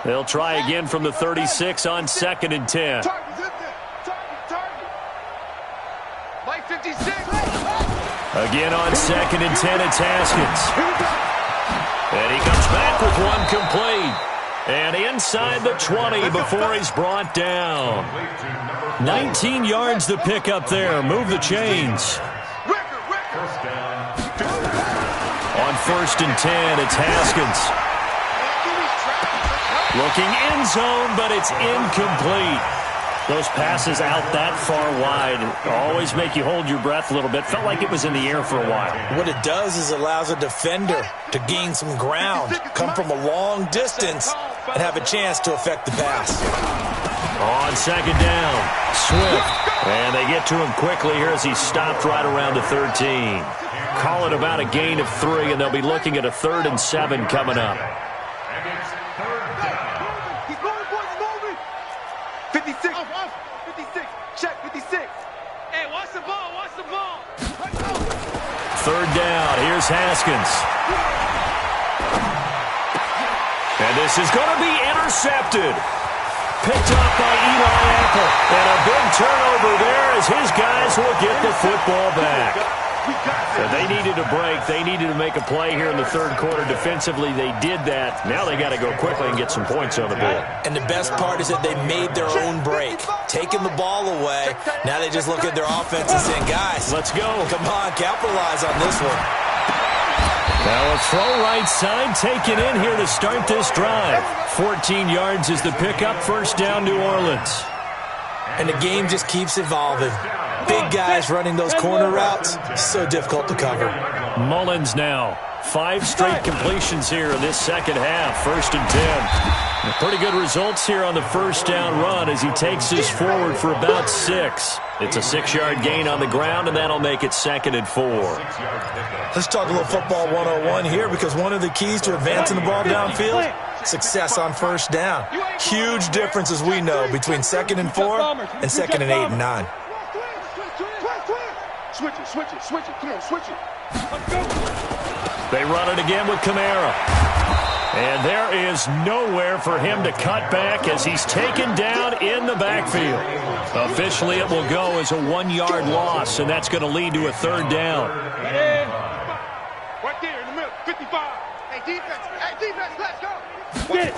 They'll try again from the 36 on 2nd and 10. Again on 2nd and 10, it's Haskins. And he comes back with one complete. And inside the 20 before he's brought down. 19 yards to pick up there. Move the chains. On 1st and 10, it's Haskins. Looking end zone, but it's incomplete. Those passes out that far wide always make you hold your breath a little bit. Felt like it was in the air for a while. What it does is allows a defender to gain some ground, come from a long distance, and have a chance to affect the pass. On 2nd down, Swift. And they get to him quickly here as he stopped right around the 13. Call it about a gain of 3, and they'll be looking at a 3rd and 7 coming up. 56. 56. Check 56. Hey, watch the ball. Watch the ball. 3rd down. Here's Haskins. And this is going to be intercepted. Picked up by Eli Apple. And a big turnover there as his guys will get the football back. So they needed a break. They needed to make a play here in the 3rd quarter. Defensively, they did that. Now they got to go quickly and get some points on the board. And the best part is that they made their own break, taking the ball away. Now they just look at their offense and saying, guys, let's go. Come on, capitalize on this one. Now a throw right side taken in here to start this drive. 14 yards is the pickup. 1st down, New Orleans. And the game just keeps evolving. Big guys running those corner routes, so difficult to cover. Mullins now. 5 straight completions here in this 2nd half. 1st and 10. Pretty good results here on the 1st down run as he takes this forward for about 6. It's a 6-yard gain on the ground, and that'll make it 2nd and 4. Let's talk a little football 101 here, because one of the keys to advancing the ball downfield, success on 1st down. Huge difference, as we know, between 2nd and 4 and 2nd and 8 and 9. Switch it, switch it, switch it. Come on, switch it. Let's go. They run it again with Kamara. And there is nowhere for him to cut back as he's taken down in the backfield. Officially, it will go as a 1-yard loss, and that's going to lead to a 3rd down. Right there in the middle, 55. Hey, defense, let's go. Get it.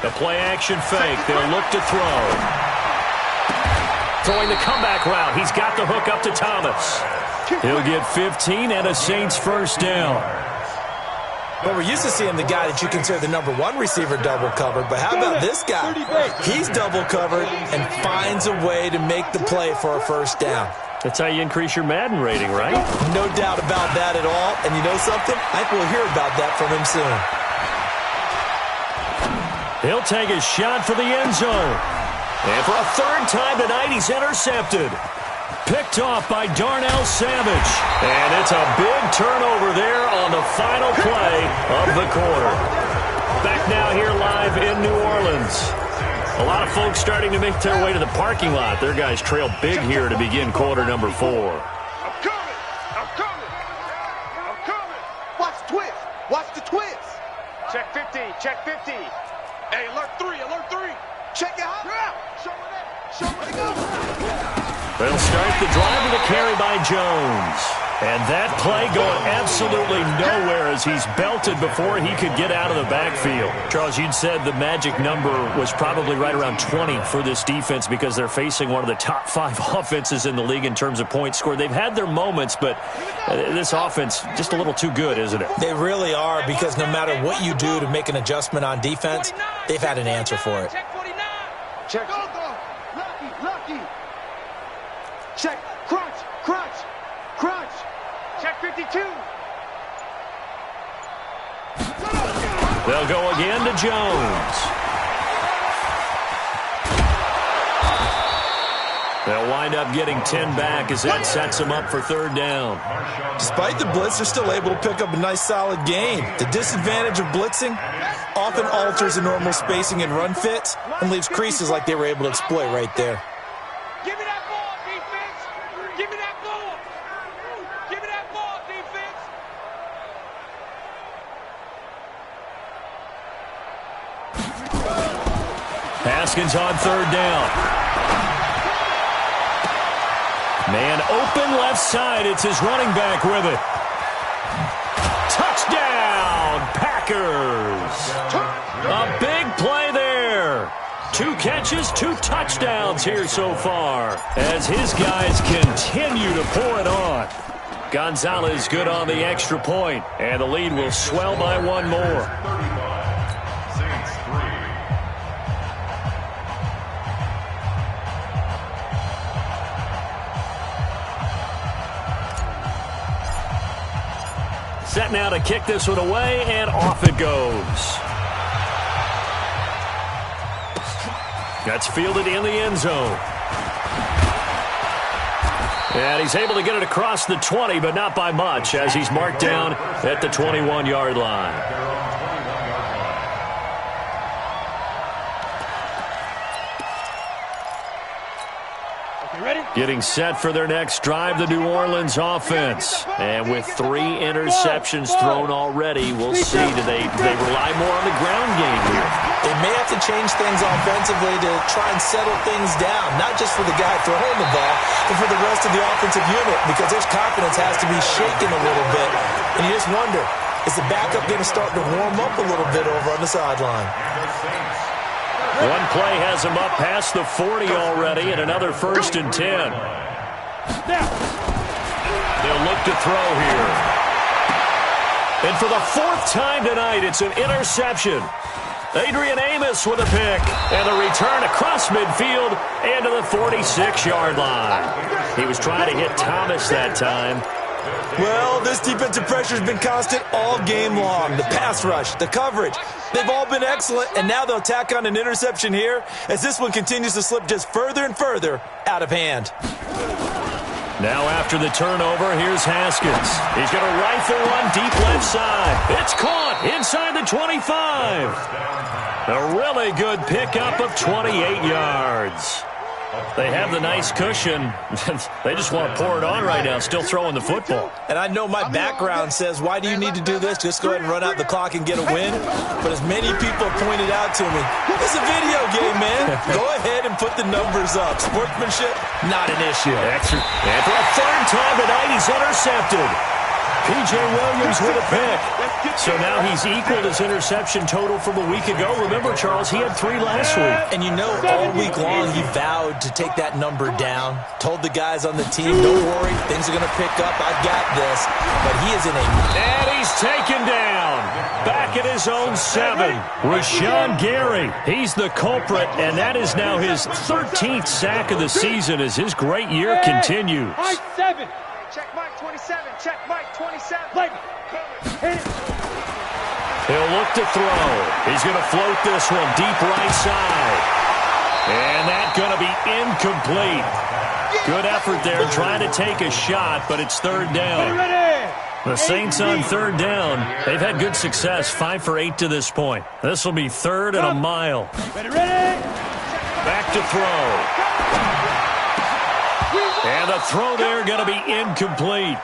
The play-action fake. They'll look to throw. Throwing the comeback route. He's got the hook up to Thomas. He'll get 15 and a Saints 1st down. Well, we're used to seeing the guy that you consider the #1 receiver double covered, but how about this guy? He's double covered and finds a way to make the play for a 1st down. That's how you increase your Madden rating, right? No doubt about that at all. And you know something? I think we'll hear about that from him soon. He'll take a shot for the end zone. And for a 3rd time tonight, he's intercepted. Picked off by Darnell Savage. And it's a big turnover there on the final play of the quarter. Back now here live in New Orleans. A lot of folks starting to make their way to the parking lot. Their guys trail big here to begin quarter number 4. I'm coming. Watch the twist. Watch the twist. Check 50. Check 50. Hey, alert 3. Check it out. Show it that. Show it go. They'll start the drive with a carry by Jones. And that play going absolutely nowhere as he's belted before he could get out of the backfield. Charles, you'd said the magic number was probably right around 20 for this defense because they're facing one of the top 5 offenses in the league in terms of points scored. They've had their moments, but this offense just a little too good, isn't it? They really are, because no matter what you do to make an adjustment on defense, they've had an answer for it. Check 49. Check. Go. Lucky. Check. Crunch. Check 52. They'll go again to Jones. They'll wind up getting 10 back as that sets them up for 3rd down. Despite the blitz, they're still able to pick up a nice solid gain. The disadvantage of blitzing often alters the normal spacing and run fits and leaves creases like they were able to exploit right there. Give me that ball, defense. Give me that ball. Give me that ball, defense. Haskins on third down. Man open left side. It's his running back with it. Touchdown, Packers. A big play there. 2 catches, 2 touchdowns here so far as his guys continue to pour it on. Gonzalez good on the extra point, and the lead will swell by 1 more. Set now to kick this one away, and off it goes. That's fielded in the end zone. And he's able to get it across the 20, but not by much, as he's marked down at the 21-yard line. Getting set for their next drive, the New Orleans offense. And with 3 interceptions thrown already, we'll see. Do they rely more on the ground game here? They may have to change things offensively to try and settle things down, not just for the guy throwing the ball, but for the rest of the offensive unit, because their confidence has to be shaken a little bit. And you just wonder, is the backup going to start to warm up a little bit over on the sideline? One play has him up past the 40 already, and another 1st and 10. They'll look to throw here. And for the 4th time tonight, it's an interception. Adrian Amos with a pick, and a return across midfield and to the 46-yard line. He was trying to hit Thomas that time. Well, this defensive pressure has been constant all game long. The pass rush, the coverage, they've all been excellent, and now they'll tack on an interception here as this one continues to slip just further and further out of hand. Now after the turnover, here's Haskins. He's going to rifle one deep left side. It's caught inside the 25. A really good pickup of 28 yards. They have the nice cushion. They just want to pour it on right now, still throwing the football. And I know my background says, why do you need to do this? Just go ahead and run out the clock and get a win. But as many people pointed out to me, it's a video game, man. Go ahead and put the numbers up. Sportsmanship, not an issue. And for a 3rd time tonight, he's intercepted. P.J. Williams with a pick. So now he's equaled his interception total from a week ago. Remember, Charles, he had 3 last week. And you know, all week long he vowed to take that number down. Told the guys on the team, don't worry, things are going to pick up. I've got this. But he is in a... And he's taken down. Back at his own 7. Rashawn Gary, he's the culprit, and that is now his 13th sack of the season as his great year continues. Mike 7. Check Mike 27. Check Mike 27. He'll look to throw. He's going to float this one deep right side. And that's going to be incomplete. Good effort there trying to take a shot, but it's 3rd down. The Saints on 3rd down. They've had good success, 5 for 8 to this point. This will be 3rd and a mile. Back to throw. And the throw there going to be incomplete.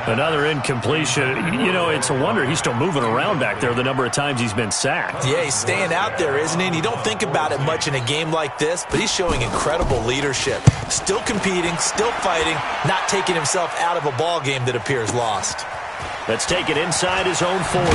Another incompletion. You know, it's a wonder he's still moving around back there the number of times he's been sacked. Yeah, he's staying out there, isn't he? And you don't think about it much in a game like this, but he's showing incredible leadership. Still competing, still fighting, not taking himself out of a ball game that appears lost. Let's take it inside his own 40.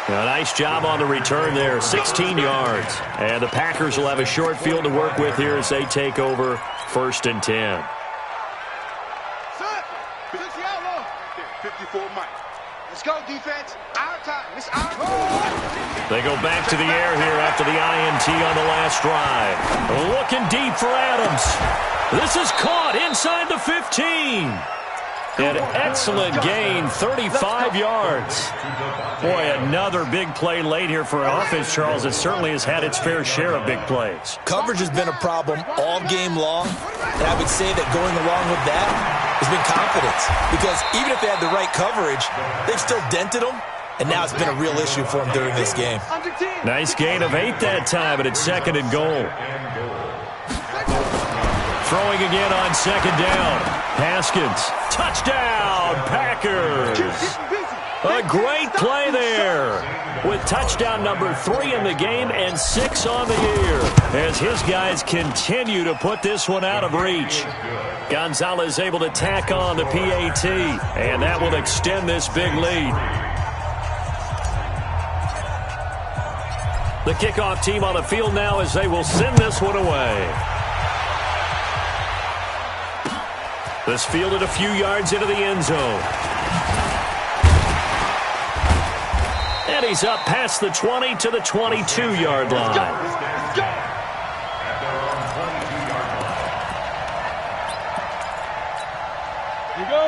A nice job on the return there, 16 yards. And the Packers will have a short field to work with here as they take over 1st and 10. 54 Mike. Let's go, defense. Our time. It's our time. They go back to the air here after the INT on the last drive. Looking deep for Adams. This is caught inside the 15. An excellent gain, 35 yards. Boy, another big play late here for an offense, Charles. It certainly has had its fair share of big plays. Coverage has been a problem all game long, and I would say that going along with that has been confidence. Because even if they had the right coverage, they've still dented them, and now it's been a real issue for them during this game. Nice gain of 8 that time, and it's 2nd and goal. Throwing again on 2nd down. Haskins. Touchdown, Packers. A great play there. with touchdown number 3 in the game and 6 on the year, as his guys continue to put this one out of reach. Gonzalez able to tack on the PAT, and that will extend this big lead. The kickoff team on the field now as they will send this one away. This fielded a few yards into the end zone. And he's up past the 20 to the 22-yard line.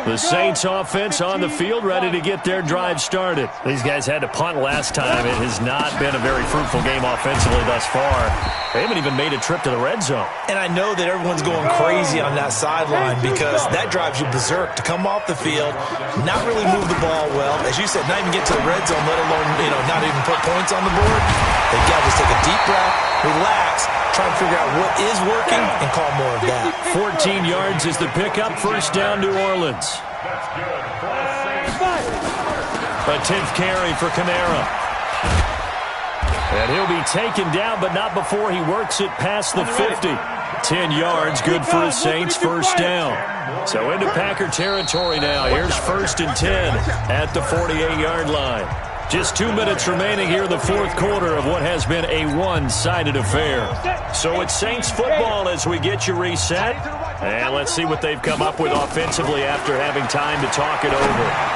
The Saints offense on the field, ready to get their drive started. These guys had to punt last time. It has not been a very fruitful game offensively thus far. They haven't even made a trip to the red zone. And I know that everyone's going crazy on that sideline because that drives you berserk to come off the field, not really move the ball well. As you said, not even get to the red zone, let alone, not even put points on the board. They've got to just take a deep breath, relax, try and figure out what is working and call more of that. 14 yards is the pickup. First down, New Orleans. A 10th carry for Kamara. And he'll be taken down, but not before he works it past the 50. 10 yards, good for the Saints, first down. So into Packer territory now. Here's 1st and 10 at the 48-yard line. Just 2 minutes remaining here in the fourth quarter of what has been a one-sided affair. So it's Saints football as we get you reset. And let's see what they've come up with offensively after having time to talk it over.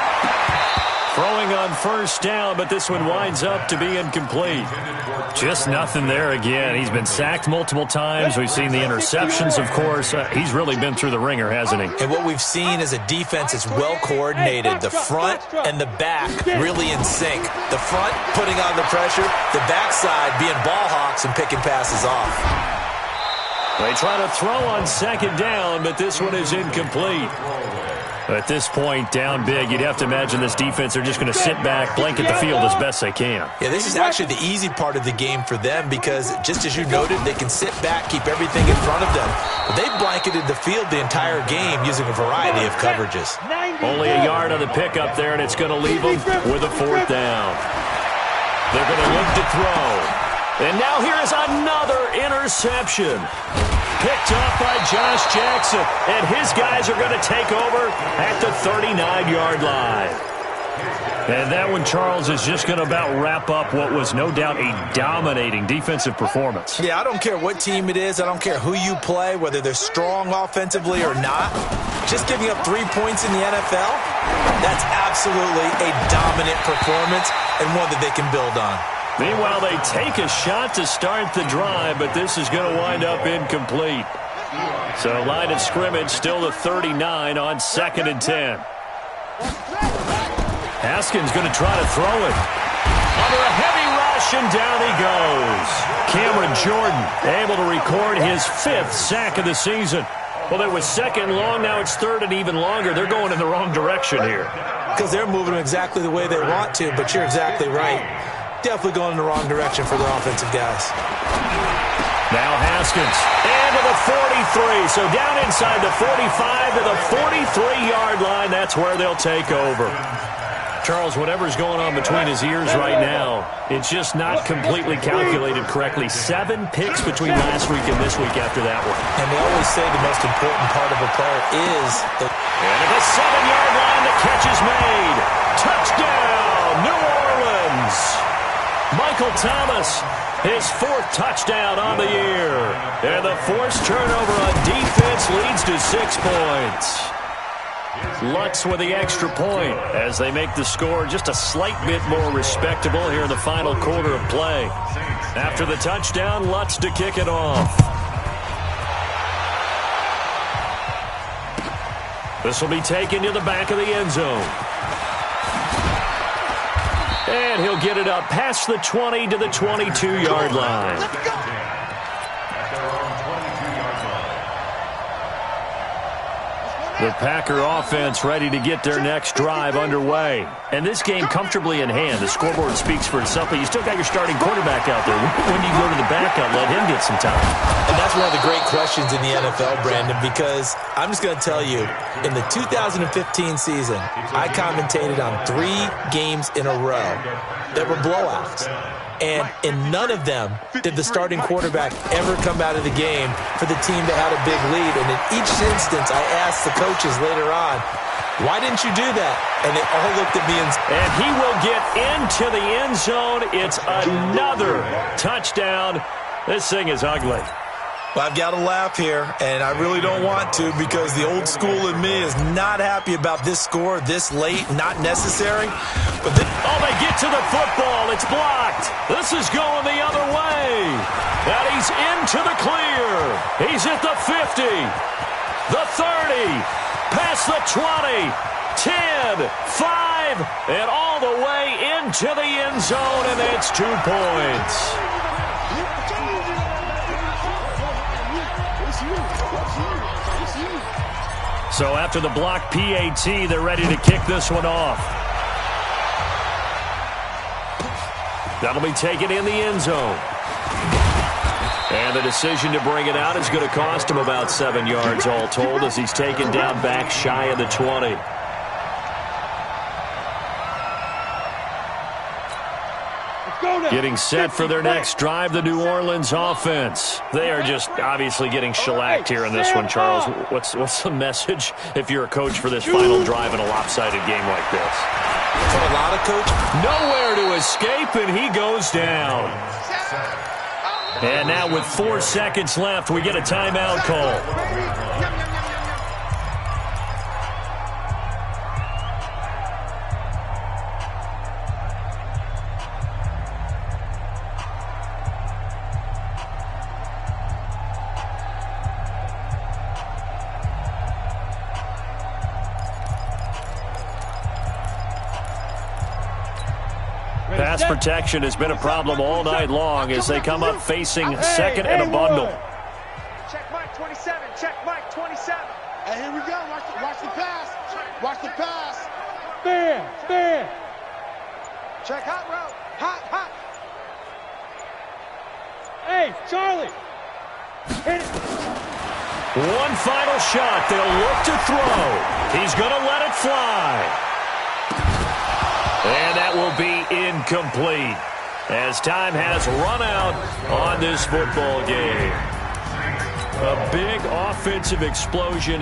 Throwing on first down, but this one winds up to be incomplete. Just nothing there again. He's been sacked multiple times. We've seen the interceptions, of course. He's really been through the ringer, hasn't he? And what we've seen is a defense that's well-coordinated. The front and the back really in sync. The front putting on the pressure, the backside being ball hawks and picking passes off. They try to throw on second down, but this one is incomplete. At this point, down big, you'd have to imagine this defense are just going to sit back, blanket the field as best they can. Yeah, this is actually the easy part of the game for them because, just as you noted, they can sit back, keep everything in front of them. But they've blanketed the field the entire game using a variety of coverages. Only a yard on the pickup there, and it's going to leave them with a 4th down. They're going to look to throw. And now here is another interception. Picked off by Josh Jackson, and his guys are going to take over at the 39-yard line. And that one, Charles, is just going to about wrap up what was no doubt a dominating defensive performance. Yeah, I don't care what team it is. I don't care who you play, whether they're strong offensively or not. Just giving up 3 points in the NFL, that's absolutely a dominant performance and one that they can build on. Meanwhile, they take a shot to start the drive, but this is going to wind up incomplete. So line of scrimmage still the 39 on 2nd and 10. Haskins going to try to throw it. Under a heavy rush, and down he goes. Cameron Jordan able to record his 5th sack of the season. Well, it was 2nd and long. Now it's 3rd and even longer. They're going in the wrong direction here. Because they're moving exactly the way they want to, but you're exactly right. Definitely going in the wrong direction for their offensive guys. Now Haskins. And to the 43. So down inside the 45 to the 43-yard line. That's where they'll take over. Charles, whatever's going on between his ears right now, it's just not completely calculated correctly. 7 picks between last week and this week after that one. And they always say the most important part of a player is the... And at the 7-yard line, the catch is made. Touchdown, New Orleans. Michael Thomas, his 4th touchdown on the year. And the forced turnover on defense leads to 6 points. Lutz with the extra point as they make the score just a slight bit more respectable here in the final quarter of play. After the touchdown, Lutz to kick it off. This will be taken to the back of the end zone. And he'll get it up past the 20 to the 22-yard line. The Packer offense ready to get their next drive underway. And this game comfortably in hand. The scoreboard speaks for itself, but you still got your starting quarterback out there. When do you go to the backup, let him get some time? And that's one of the great questions in the NFL, Brandon, because I'm just going to tell you, in the 2015 season, I commentated on 3 games in a row that were blowouts. And in none of them did the starting quarterback ever come out of the game for the team that had a big lead. And in each instance, I asked the coaches later on, why didn't you do that? And they all looked at me and he will get into the end zone. It's another touchdown. This thing is ugly. Well, I've got to laugh here, and I really don't want to because the old school in me is not happy about this score this late, not necessary. But oh, they get to the football. It's blocked. This is going the other way. And he's into the clear. He's at the 50, the 30, past the 20, 10, 5, and all the way into the end zone, and it's 2 points. So after the block PAT, they're ready to kick this one off. That'll be taken in the end zone. And the decision to bring it out is going to cost him about 7 yards all told as he's taken down back shy of the 20. Getting set for their next drive, the New Orleans offense. They are just obviously getting shellacked here in this one, Charles. What's the message if you're a coach for this final drive in a lopsided game like this? For a lot of coaches, nowhere to escape, and he goes down. And now with 4 seconds left, we get a timeout call. Pass protection has been a problem all night long as they come up facing second and a bundle. Check Mike 27. Check Mike 27. Hey, here we go. Watch the pass. Watch the pass. Spin. Check hot route. Hot. Hey, Charlie. Hit it. One final shot. They'll look to throw. He's going to let it fly. And that will be incomplete as time has run out on this football game. A big offensive explosion.